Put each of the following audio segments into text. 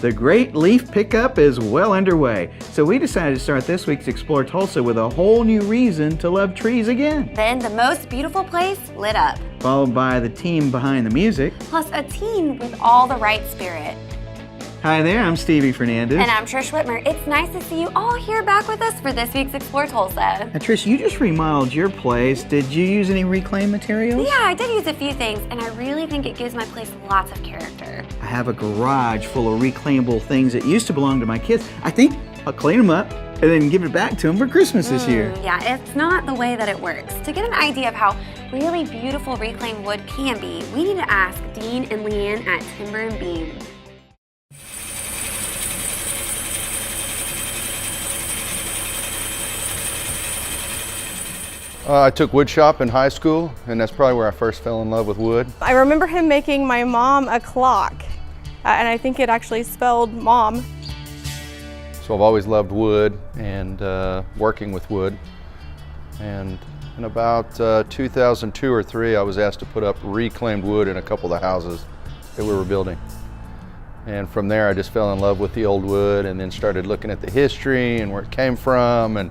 The Great Leaf Pickup is well underway, so we decided to start this week's Explore Tulsa with a whole new reason to love trees again. Then the most beautiful place lit up. Followed by the team behind the music. Plus a team with all the right spirit. Hi there, I'm Stevie Fernandez. And I'm Trish Whitmer. It's nice to see you all here back with us for this week's Explore Tulsa. Now, Trish, you just remodeled your place. Did you use any reclaimed materials? Yeah, I did use a few things, and I really think it gives my place lots of character. I have a garage full of reclaimable things that used to belong to my kids. I think I'll clean them up and then give it back to them for Christmas this year. Yeah, it's not the way that it works. To get an idea of how really beautiful reclaimed wood can be, we need to ask Dean and Leanne at Timber and Beam. I took wood shop in high school, and that's probably where I first fell in love with wood. I remember him making my mom a clock, and I think it actually spelled mom. So I've always loved wood and working with wood. And in about 2002 or 3, I was asked to put up reclaimed wood in a couple of the houses that we were building. And from there, I just fell in love with the old wood and then started looking at the history and where it came from, and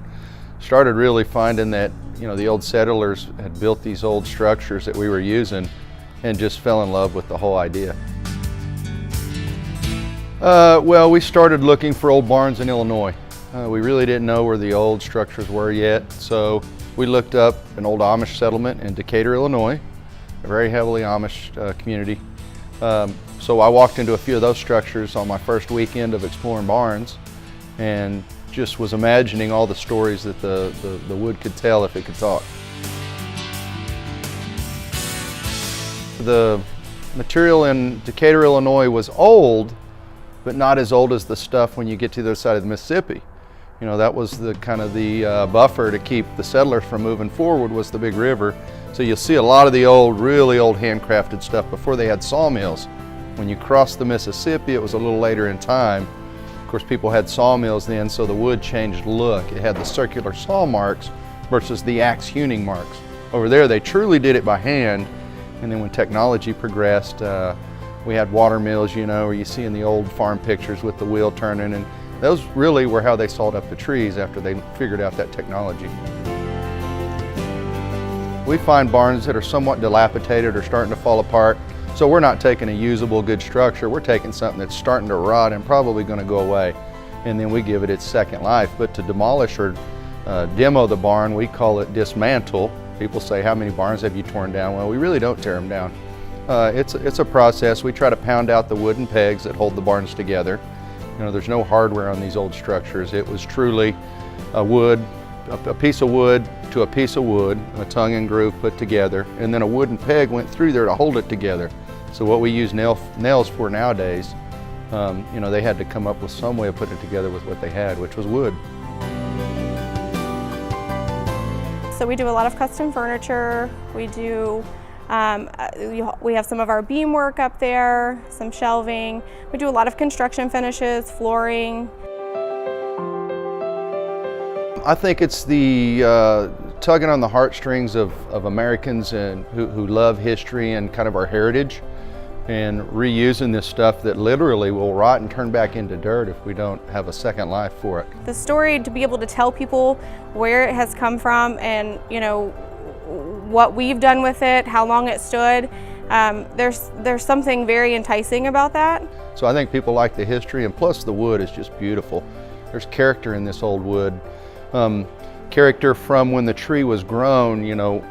started really finding that, you know, the old settlers had built these old structures that we were using, and just fell in love with the whole idea. Well, we started looking for old barns in Illinois. We really didn't know where the old structures were yet, so we looked up an old Amish settlement in Decatur, Illinois, a very heavily Amish community. So I walked into a few of those structures on my first weekend of exploring barns, and just was imagining all the stories that the wood could tell if it could talk. The material in Decatur, Illinois was old, but not as old as the stuff when you get to the other side of the Mississippi. You know, that was the kind of the buffer to keep the settlers from moving forward, was the big river. So you'll see a lot of the old, really old handcrafted stuff before they had sawmills. When you crossed the Mississippi, it was a little later in time. Of course, people had sawmills then, so the wood changed look. It had the circular saw marks versus the axe hewing marks. Over there, they truly did it by hand. And then when technology progressed, we had water mills, you know, where you see in the old farm pictures with the wheel turning, and those really were how they sawed up the trees after they figured out that technology. We find barns that are somewhat dilapidated or starting to fall apart. So we're not taking a usable, good structure. We're taking something that's starting to rot and probably going to go away, and then we give it its second life. But to demolish or demo the barn, we call it dismantle. People say, how many barns have you torn down? Well, we really don't tear them down. It's a process. We try to pound out the wooden pegs that hold the barns together. You know, there's no hardware on these old structures. It was truly a piece of wood to a piece of wood, a tongue and groove put together, and then a wooden peg went through there to hold it together. So what we use nails for nowadays, you know, they had to come up with some way of putting it together with what they had, which was wood. So we do a lot of custom furniture. We do, we have some of our beam work up there, some shelving. We do a lot of construction finishes, flooring. I think it's the tugging on the heartstrings of Americans and who love history and kind of our heritage, and reusing this stuff that literally will rot and turn back into dirt if we don't have a second life for it. The story, to be able to tell people where it has come from and, you know, what we've done with it, how long it stood, there's something very enticing about that. So I think people like the history, and plus the wood is just beautiful. There's character in this old wood. Character from when the tree was grown. You know,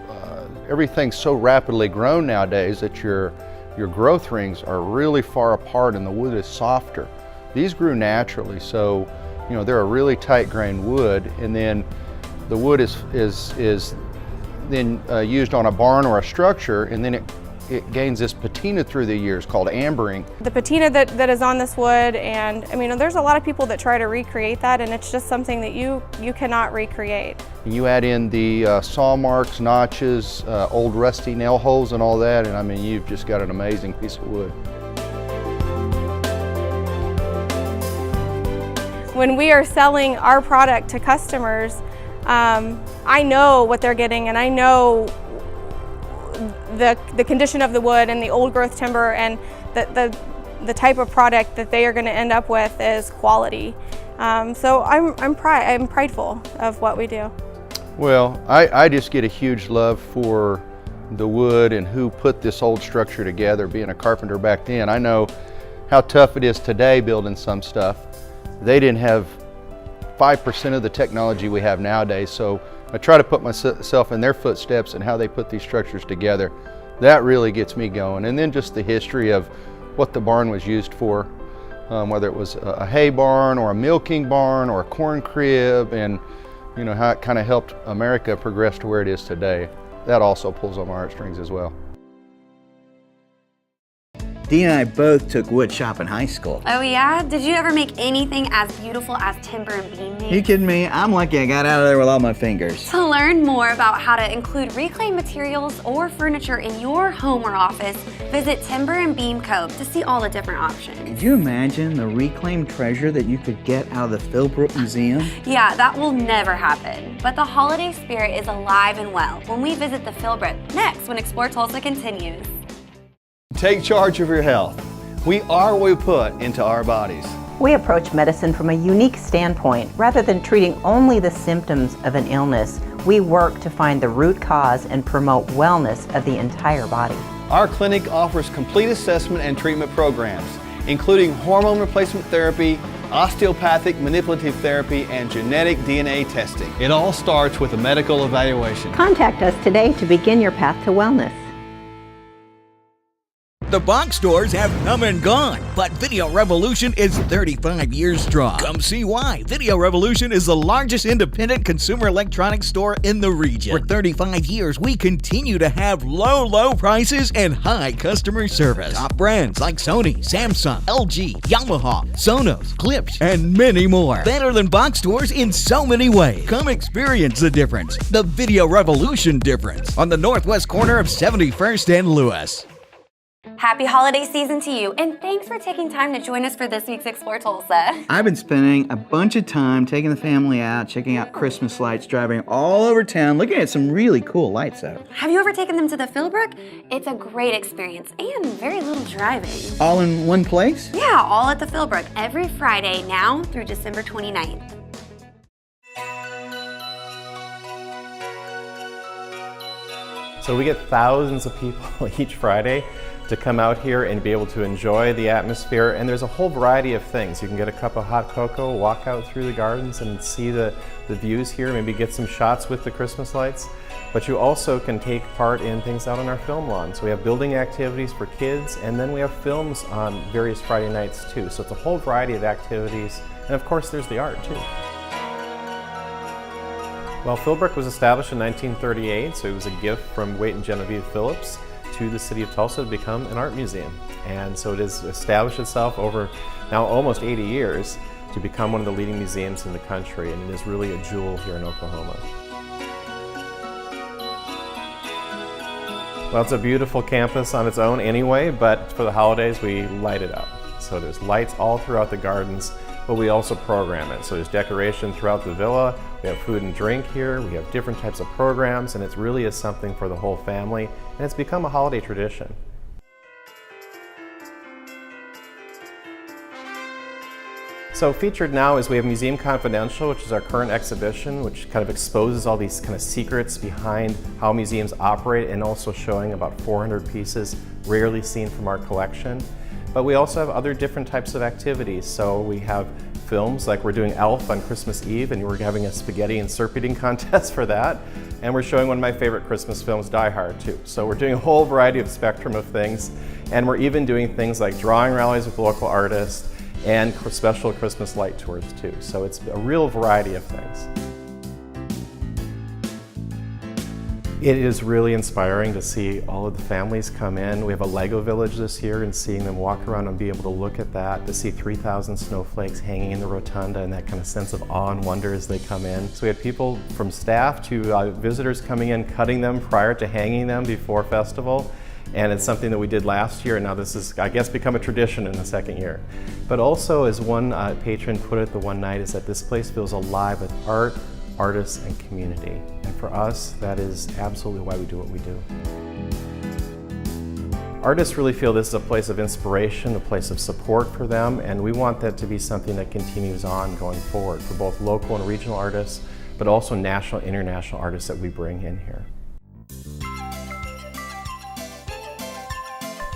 everything's so rapidly grown nowadays that your growth rings are really far apart and the wood is softer. These grew naturally, so you know they're a really tight grained wood, and then the wood is then used on a barn or a structure, and then it it gains this patina through the years called ambering. The patina that is on this wood, and I mean, there's a lot of people that try to recreate that, and it's just something that you cannot recreate. You add in the saw marks, notches, old rusty nail holes and all that, and I mean, you've just got an amazing piece of wood. When we are selling our product to customers, I know what they're getting, and I know the condition of the wood and the old growth timber, and the type of product that they are going to end up with is quality. So I'm prideful of what we do. Well, I just get a huge love for the wood and who put this old structure together. Being a carpenter back then, I know how tough it is today building some stuff. They didn't have 5% of the technology we have nowadays, so I try to put myself in their footsteps and how they put these structures together. That really gets me going. And then just the history of what the barn was used for, whether it was a hay barn or a milking barn or a corn crib, and you know how it kind of helped America progress to where it is today. That also pulls on my heartstrings as well. Dean and I both took wood shop in high school. Oh yeah? Did you ever make anything as beautiful as timber and beam made? You kidding me? I'm lucky I got out of there with all my fingers. To learn more about how to include reclaimed materials or furniture in your home or office, visit Timber and Beam Co. to see all the different options. Could you imagine the reclaimed treasure that you could get out of the Philbrook Museum? Yeah, that will never happen. But the holiday spirit is alive and well when we visit the Philbrook next when Explore Tulsa continues. Take charge of your health. We are what we put into our bodies. We approach medicine from a unique standpoint. Rather than treating only the symptoms of an illness, we work to find the root cause and promote wellness of the entire body. Our clinic offers complete assessment and treatment programs, including hormone replacement therapy, osteopathic manipulative therapy, and genetic DNA testing. It all starts with a medical evaluation. Contact us today to begin your path to wellness. The box stores have come and gone, but Video Revolution is 35 years strong. Come see why. Video Revolution is the largest independent consumer electronics store in the region. For 35 years, we continue to have low prices and high customer service. Top brands like Sony, Samsung, LG, Yamaha, Sonos, Klipsch, and many more. Better than box stores in so many ways. Come experience the difference. The Video Revolution difference on the northwest corner of 71st and Lewis. Happy holiday season to you, and thanks for taking time to join us for this week's Explore Tulsa. I've been spending a bunch of time taking the family out, checking out Christmas lights, driving all over town, looking at some really cool lights out. Have you ever taken them to the Philbrook? It's a great experience and very little driving. All in one place? Yeah, all at the Philbrook every Friday now through December 29th. So we get thousands of people each Friday to come out here and be able to enjoy the atmosphere, and there's a whole variety of things. You can get a cup of hot cocoa, walk out through the gardens and see the views here, maybe get some shots with the Christmas lights, but you also can take part in things out on our film lawn. So we have building activities for kids, and then we have films on various Friday nights too. So it's a whole variety of activities, and of course there's the art too. Well, Philbrook was established in 1938, so it was a gift from Wade and Genevieve Phillips to the city of Tulsa to become an art museum. And so it has established itself over now almost 80 years to become one of the leading museums in the country, and it is really a jewel here in Oklahoma. Well, it's a beautiful campus on its own anyway, but for the holidays we light it up. So there's lights all throughout the gardens, but we also program it. So there's decoration throughout the villa, we have food and drink here, we have different types of programs, and it really is something for the whole family, and it's become a holiday tradition. So featured now is we have Museum Confidential, which is our current exhibition, which kind of exposes all these kind of secrets behind how museums operate, and also showing about 400 pieces rarely seen from our collection. But we also have other different types of activities. So we have films, like we're doing Elf on Christmas Eve, and we're having a spaghetti and syrup eating contest for that. And we're showing one of my favorite Christmas films, Die Hard, too. So we're doing a whole variety of spectrum of things. And we're even doing things like drawing rallies with local artists and special Christmas light tours, too. So it's a real variety of things. It is really inspiring to see all of the families come in. We have a Lego village this year, and seeing them walk around and be able to look at that, to see 3,000 snowflakes hanging in the rotunda and that kind of sense of awe and wonder as they come in. So we had people from staff to visitors coming in, cutting them prior to hanging them before festival. And it's something that we did last year, and now this has, I guess, become a tradition in the second year. But also, as one patron put it the one night, is that this place feels alive with art, artists, and community. And for us, that is absolutely why we do what we do. Artists really feel this is a place of inspiration, a place of support for them, and we want that to be something that continues on going forward for both local and regional artists, but also national, international artists that we bring in here.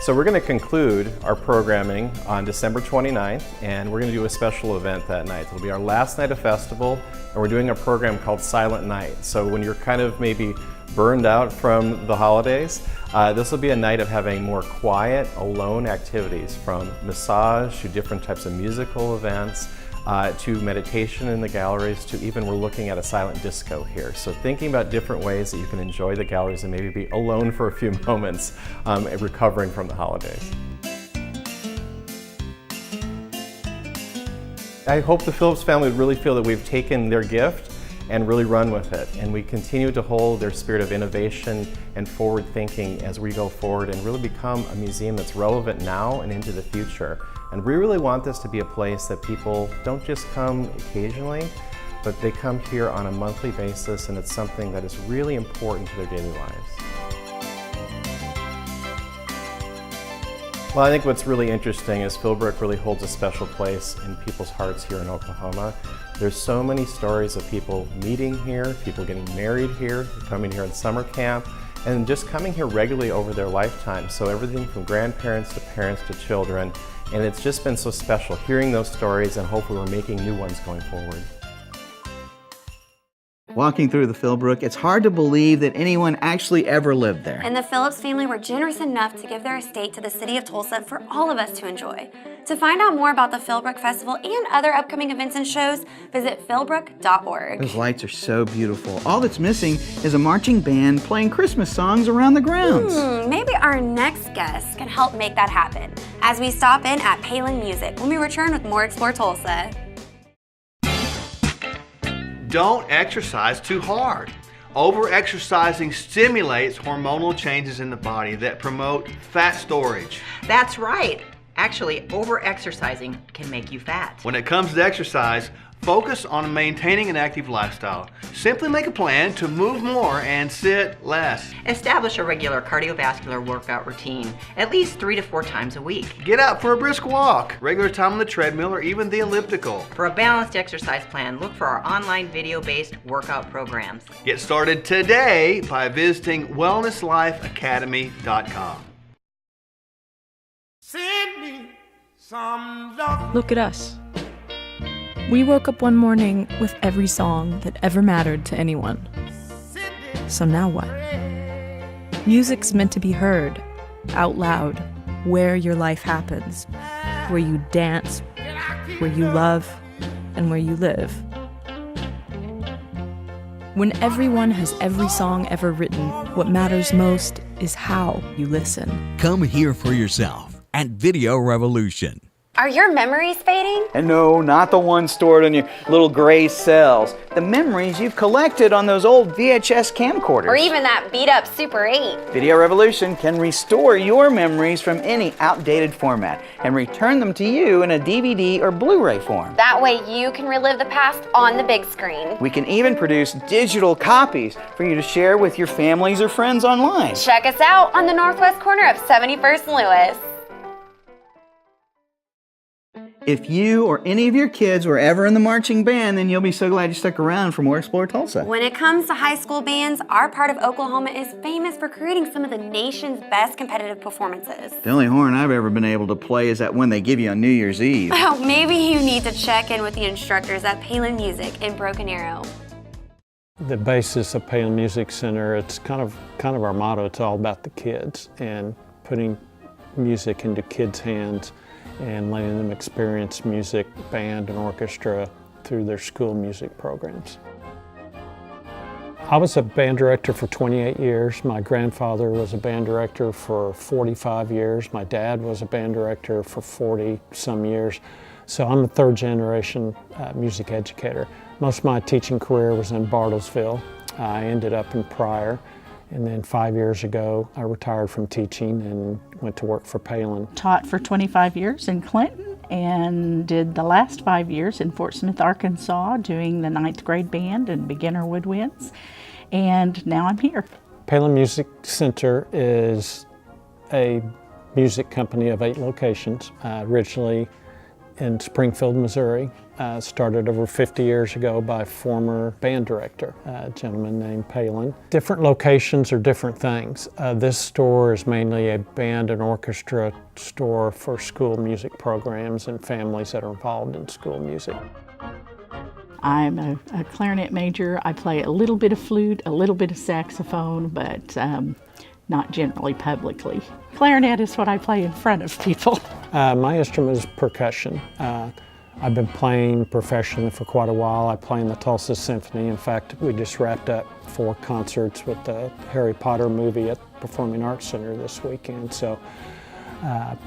So we're going to conclude our programming on December 29th, and we're going to do a special event that night. It'll be our last night of festival, and we're doing a program called Silent Night. So when you're kind of maybe burned out from the holidays, this will be a night of having more quiet, alone activities, from massage to different types of musical events, to meditation in the galleries, to even we're looking at a silent disco here. So thinking about different ways that you can enjoy the galleries and maybe be alone for a few moments, recovering from the holidays. I hope the Phillips family would really feel that we've taken their gift and really run with it. And we continue to hold their spirit of innovation and forward thinking as we go forward and really become a museum that's relevant now and into the future. And we really want this to be a place that people don't just come occasionally, but they come here on a monthly basis, and it's something that is really important to their daily lives. Well, I think what's really interesting is Philbrook really holds a special place in people's hearts here in Oklahoma. There's so many stories of people meeting here, people getting married here, coming here in summer camp, and just coming here regularly over their lifetime. So everything from grandparents to parents to children. And it's just been so special hearing those stories, and hopefully we're making new ones going forward. Walking through the Philbrook, it's hard to believe that anyone actually ever lived there. And the Phillips family were generous enough to give their estate to the city of Tulsa for all of us to enjoy. To find out more about the Philbrook Festival and other upcoming events and shows, visit philbrook.org. Those lights are so beautiful. All that's missing is a marching band playing Christmas songs around the grounds. Maybe our next guest can help make that happen as we stop in at Palen Music when we return with more Explore Tulsa. Don't exercise too hard. Over-exercising stimulates hormonal changes in the body that promote fat storage. That's right. Actually, over-exercising can make you fat. When it comes to exercise, focus on maintaining an active lifestyle. Simply make a plan to move more and sit less. Establish a regular cardiovascular workout routine, at least 3 to 4 times a week. Get out for a brisk walk, regular time on the treadmill or even the elliptical. For a balanced exercise plan, look for our online video-based workout programs. Get started today by visiting wellnesslifeacademy.com. Look at us. We woke up one morning with every song that ever mattered to anyone. So now what? Music's meant to be heard, out loud, where your life happens, where you dance, where you love, and where you live. When everyone has every song ever written, what matters most is how you listen. Come hear for yourself at Video Revolution. Are your memories fading? And no, not the ones stored in your little gray cells. The memories you've collected on those old VHS camcorders. Or even that beat-up Super 8. Video Revolution can restore your memories from any outdated format and return them to you in a DVD or Blu-ray form. That way you can relive the past on the big screen. We can even produce digital copies for you to share with your families or friends online. Check us out on the northwest corner of 71st and Lewis. If you or any of your kids were ever in the marching band, then you'll be so glad you stuck around for more Explore Tulsa. When it comes to high school bands, our part of Oklahoma is famous for creating some of the nation's best competitive performances. The only horn I've ever been able to play is that one they give you on New Year's Eve. Well, maybe you need to check in with the instructors at Palin Music in Broken Arrow. The basis of Palen Music Center, it's kind of our motto. It's all about the kids and putting music into kids' hands and letting them experience music, band, and orchestra through their school music programs. I was a band director for 28 years. My grandfather was a band director for 45 years. My dad was a band director for 40 some years. So I'm a third generation music educator. Most of my teaching career was in Bartlesville. I ended up in Pryor, and then 5 years ago I retired from teaching and went to work for Palin. Taught for 25 years in Clinton and did the last 5 years in Fort Smith, Arkansas, doing the 9th grade band and beginner woodwinds. And now I'm here. Palen Music Center is a music company of 8 locations, originally in Springfield, Missouri. Started over 50 years ago by former band director, a gentleman named Palin. Different locations are different things. This store is mainly a band and orchestra store for school music programs and families that are involved in school music. I'm a clarinet major. I play a little bit of flute, a little bit of saxophone, but not generally publicly. Clarinet is what I play in front of people. My instrument is percussion. I've been playing professionally for quite a while. I play in the Tulsa Symphony. In fact, we just wrapped up 4 concerts with the Harry Potter movie at Performing Arts Center this weekend. So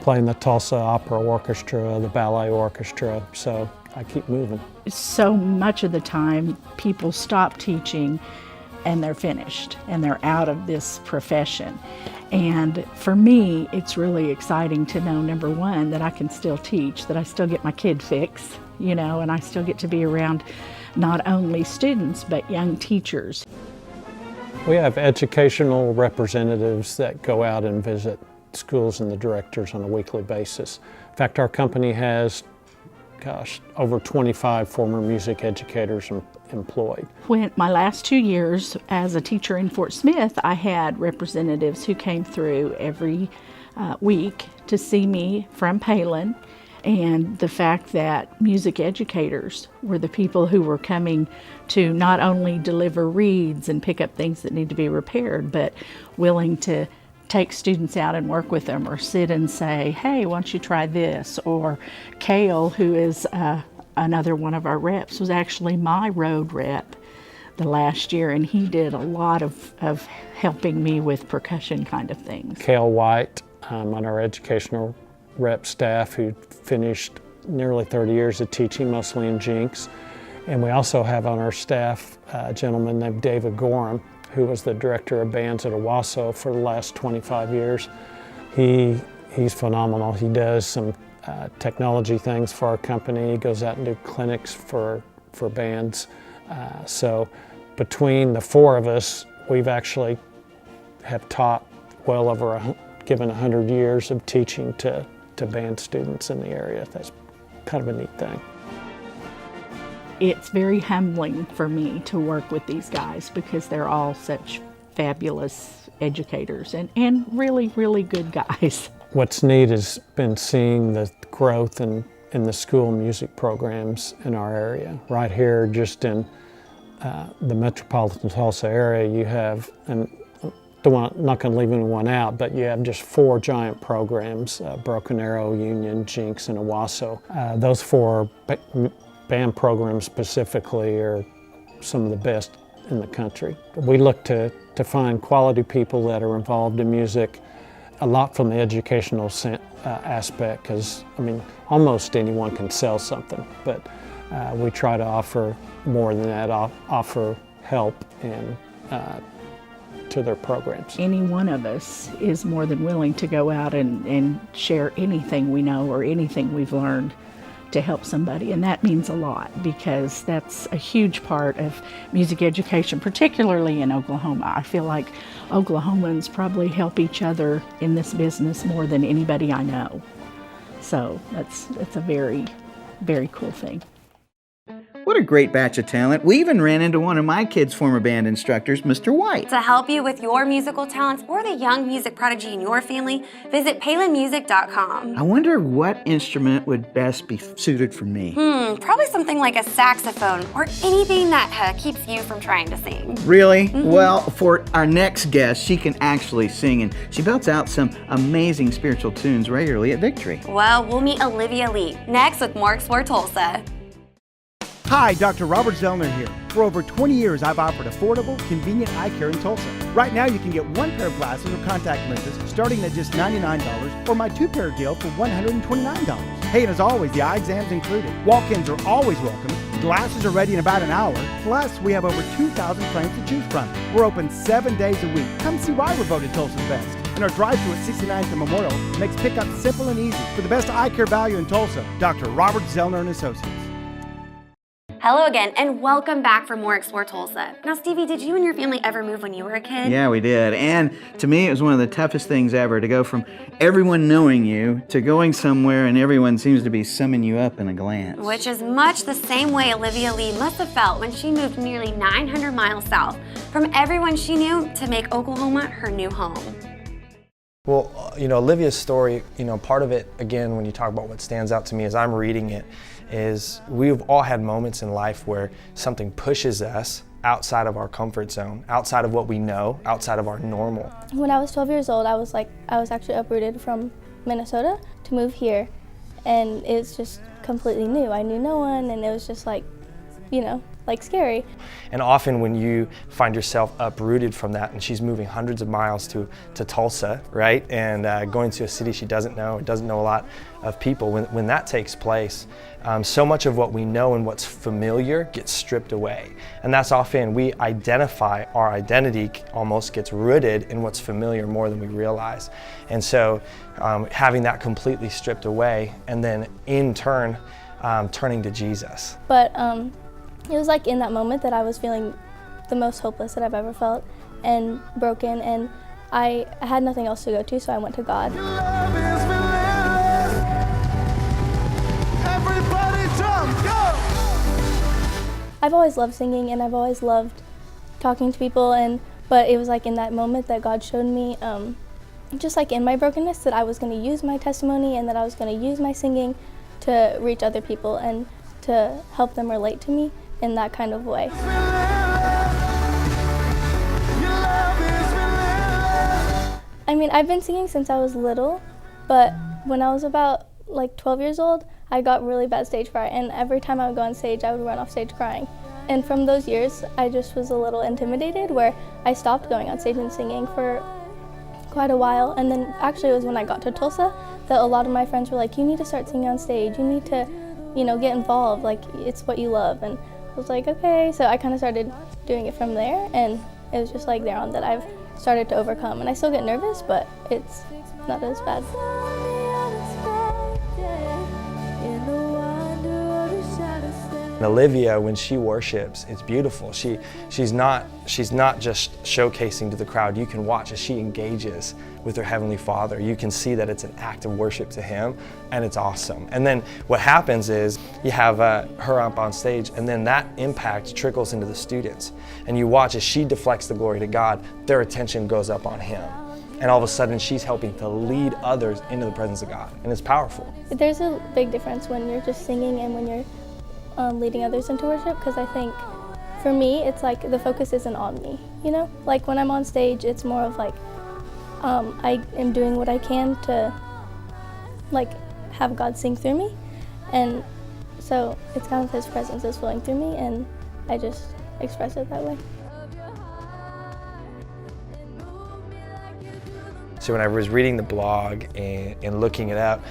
playing the Tulsa Opera Orchestra, the Ballet Orchestra, so I keep moving. So much of the time, people stop teaching and they're finished and they're out of this profession. And for me, it's really exciting to know, number one, that I can still teach, that I still get my kid fix, you know, and I still get to be around not only students, but young teachers. We have educational representatives that go out and visit schools and the directors on a weekly basis. In fact, our company has over 25 former music educators employed. When my last 2 years as a teacher in Fort Smith, I had representatives who came through every week to see me from Palin, and the fact that music educators were the people who were coming to not only deliver reads and pick up things that need to be repaired, but willing to take students out and work with them or sit and say, hey, why don't you try this? Or Cale, who is another one of our reps, was actually my road rep the last year, and he did a lot of helping me with percussion kind of things. Cale White on our educational rep staff, who finished nearly 30 years of teaching, mostly in Jinx. And we also have on our staff a gentleman named David Gorham, who was the director of bands at Owasso for the last 25 years. He's phenomenal. He does some technology things for our company. He goes out and do clinics for bands. So between the 4 of us, we've actually have taught well over, given 100 years of teaching to band students in the area. That's kind of a neat thing. It's very humbling for me to work with these guys because they're all such fabulous educators and really, really good guys. What's neat has been seeing the growth in the school music programs in our area. Right here, just in the metropolitan Tulsa area, you have, and not going to leave anyone out, but you have just 4 giant programs, Broken Arrow, Union, Jinx, and Owasso. Those 4 band programs specifically are some of the best in the country. We look to find quality people that are involved in music, a lot from the educational aspect, because I mean, almost anyone can sell something, but we try to offer more than that, offer help and to their programs. Any one of us is more than willing to go out and share anything we know or anything we've learned to help somebody, and that means a lot because that's a huge part of music education, particularly in Oklahoma. I feel like Oklahomans probably help each other in this business more than anybody I know. So that's a very, very cool thing. What a great batch of talent. We even ran into one of my kids' former band instructors, Mr. White. To help you with your musical talents or the young music prodigy in your family, visit palenmusic.com. I wonder what instrument would best be suited for me. Probably something like a saxophone or anything that keeps you from trying to sing. Really? Well, for our next guest, she can actually sing, and she belts out some amazing spiritual tunes regularly at Victory. Well, we'll meet Alivia Leigh next with more Explore Tulsa. Hi, Dr. Robert Zellner here. For over 20 years, I've offered affordable, convenient eye care in Tulsa. Right now, you can get 1 pair of glasses or contact lenses starting at just $99 or my 2-pair deal for $129. Hey, and as always, the eye exam's included. Walk-ins are always welcome. Glasses are ready in about an hour. Plus, we have over 2,000 frames to choose from. We're open 7 days a week. Come see why we're voted Tulsa's best. And our drive-thru at 69th and Memorial makes pickup simple and easy. For the best eye care value in Tulsa, Dr. Robert Zellner and Associates. Hello again, and welcome back for more Explore Tulsa. Now, Stevie, did you and your family ever move when you were a kid? Yeah, we did. And to me, it was one of the toughest things ever to go from everyone knowing you to going somewhere and everyone seems to be summing you up in a glance. Which is much the same way Alivia Leigh must have felt when she moved nearly 900 miles south from everyone she knew to make Oklahoma her new home. Well, Olivia's story, part of it, again, when you talk about what stands out to me as I'm reading it, is we've all had moments in life where something pushes us outside of our comfort zone, outside of what we know, outside of our normal. When I was 12 years old, I was actually uprooted from Minnesota to move here, and it's just completely new. I knew no one, and it was just like scary. And often when you find yourself uprooted from that, and she's moving hundreds of miles to Tulsa, right? And going to a city she doesn't know a lot of people, when that takes place, so much of what we know and what's familiar gets stripped away. And that's often we identify, our identity almost gets rooted in what's familiar more than we realize. And so having that completely stripped away, and then in turn, turning to Jesus. But it was like in that moment that I was feeling the most hopeless that I've ever felt and broken, and I had nothing else to go to, so I went to God. I've always loved singing, and I've always loved talking to people, but it was like in that moment that God showed me, just like in my brokenness, that I was going to use my testimony and that I was going to use my singing to reach other people and to help them relate to me in that kind of way. I mean, I've been singing since I was little, but when I was about 12 years old, I got really bad stage fright, and every time I would go on stage, I would run off stage crying. And from those years, I just was a little intimidated, where I stopped going on stage and singing for quite a while. And then actually it was when I got to Tulsa that a lot of my friends were like, you need to start singing on stage, you need to, get involved, it's what you love. And I was like, okay, so I kind of started doing it from there, and it was just there on that I've started to overcome. And I still get nervous, but it's not as bad. Olivia, when she worships, it's beautiful. She's not just showcasing to the crowd. You can watch as she engages with her Heavenly Father. You can see that it's an act of worship to Him, and it's awesome. And then what happens is you have her up on stage, and then that impact trickles into the students. And you watch as she deflects the glory to God, their attention goes up on Him. And all of a sudden, she's helping to lead others into the presence of God, and it's powerful. There's a big difference when you're just singing and when you're leading others into worship, because I think for me it's the focus isn't on me, when I'm on stage it's more of I am doing what I can to have God sing through me, and so it's kind of His presence is flowing through me, and I just express it that way. So when I was reading the blog and looking it up,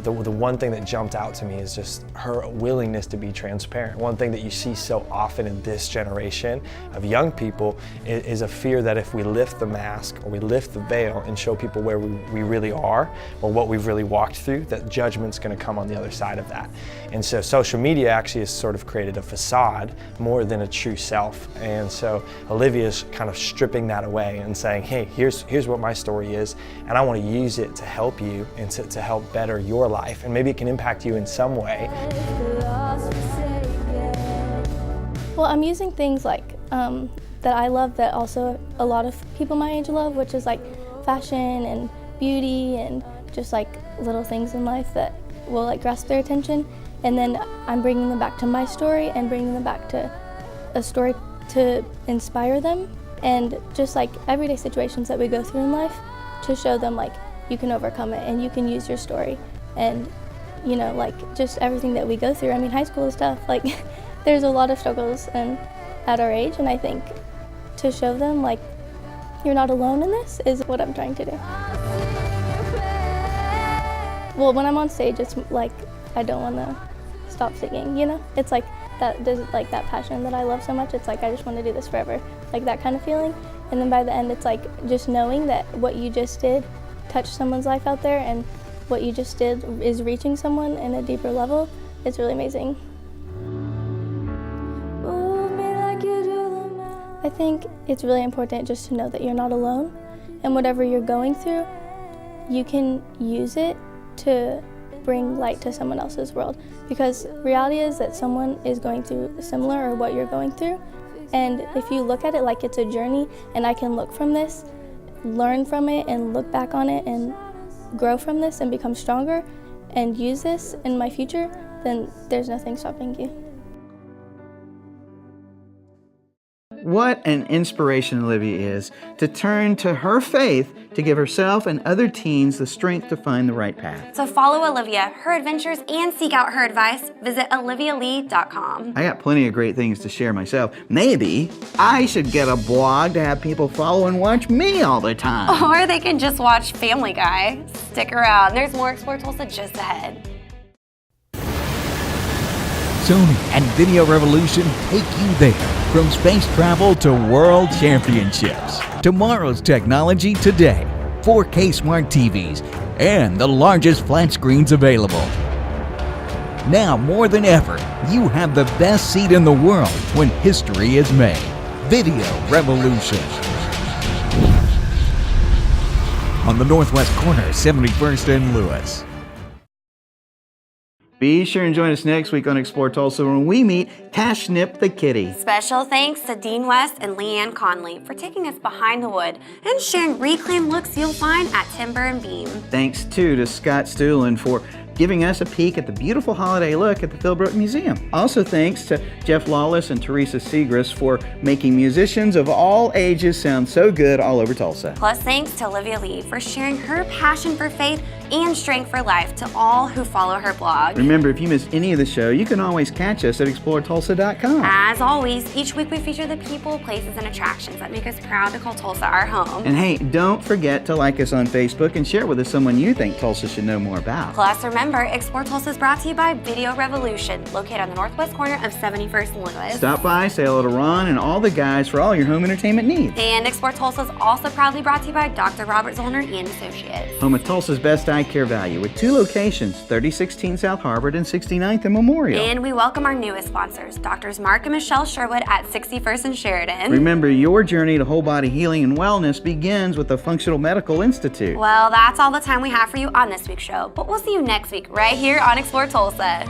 the one thing that jumped out to me is just her willingness to be transparent. One thing that you see so often in this generation of young people is a fear that if we lift the mask or we lift the veil and show people where we really are or what we've really walked through, that judgment's going to come on the other side of that. And so social media actually has sort of created a facade more than a true self. And so Olivia's kind of stripping that away and saying, hey, here's what my story is. And I want to use it to help you and to help better your life, and maybe it can impact you in some way. Well, I'm using things that I love that also a lot of people my age love, which is fashion and beauty and just little things in life that will grasp their attention. And then I'm bringing them back to my story and bringing them back to a story to inspire them, and just everyday situations that we go through in life, to show them you can overcome it and you can use your story, and just everything that we go through. I mean, high school is tough. there's a lot of struggles at our age, and I think to show them like you're not alone in this is what I'm trying to do. Well, when I'm on stage, it's like I don't want to stop singing, you know? It's like there's like that passion that I love so much. It's like I just want to do this forever, like that kind of feeling. And then by the end, it's like just knowing that what you just did touched someone's life out there, and what you just did is reaching someone in a deeper level. It's really amazing. I think it's really important just to know that you're not alone, and whatever you're going through, you can use it to bring light to someone else's world, because reality is that someone is going through similar or what you're going through, and if you look at it like it's a journey and I can look from this, learn from it and look back on it and grow from this and become stronger and use this in my future, then there's nothing stopping you. What an inspiration Olivia is to turn to her faith to give herself and other teens the strength to find the right path. To follow Olivia, her adventures, and seek out her advice, visit alivialeigh.com. I got plenty of great things to share myself. Maybe I should get a blog to have people follow and watch me all the time. Or they can just watch Family Guy. Stick around, there's more Explore Tulsa just ahead. Sony and Video Revolution take you there. From space travel to world championships. Tomorrow's technology today. 4K smart TVs and the largest flat screens available. Now more than ever, you have the best seat in the world when history is made. Video Revolution. On the northwest corner, 71st and Lewis. Be sure and join us next week on Explore Tulsa when we meet Tashnip the Kitty. Special thanks to Dean West and Leanne Conley for taking us behind the wood and sharing reclaimed looks you'll find at Timber and Beam. Thanks too to Scott Stuhlin for giving us a peek at the beautiful holiday look at the Philbrook Museum. Also thanks to Jeff Lawless and Teresa Segrist for making musicians of all ages sound so good all over Tulsa. Plus thanks to Alivia Leigh for sharing her passion for faith and strength for life to all who follow her blog. Remember, if you missed any of the show, you can always catch us at exploretulsa.com. As always, each week we feature the people, places, and attractions that make us proud to call Tulsa our home. And hey, don't forget to like us on Facebook and share with us someone you think Tulsa should know more about. Plus, remember, Explore Tulsa is brought to you by Video Revolution, located on the northwest corner of 71st and Lewis. Stop by, say hello to Ron and all the guys for all your home entertainment needs. And Explore Tulsa is also proudly brought to you by Dr. Robert Zollner and Associates. Home of Tulsa's best eye care value with 2 locations, 3016 South Harvard and 69th and Memorial. And we welcome our newest sponsors, Doctors Mark and Michelle Sherwood at 61st and Sheridan. Remember, your journey to whole body healing and wellness begins with the Functional Medical Institute. Well, that's all the time we have for you on this week's show, but we'll see you next week right here on Explore Tulsa.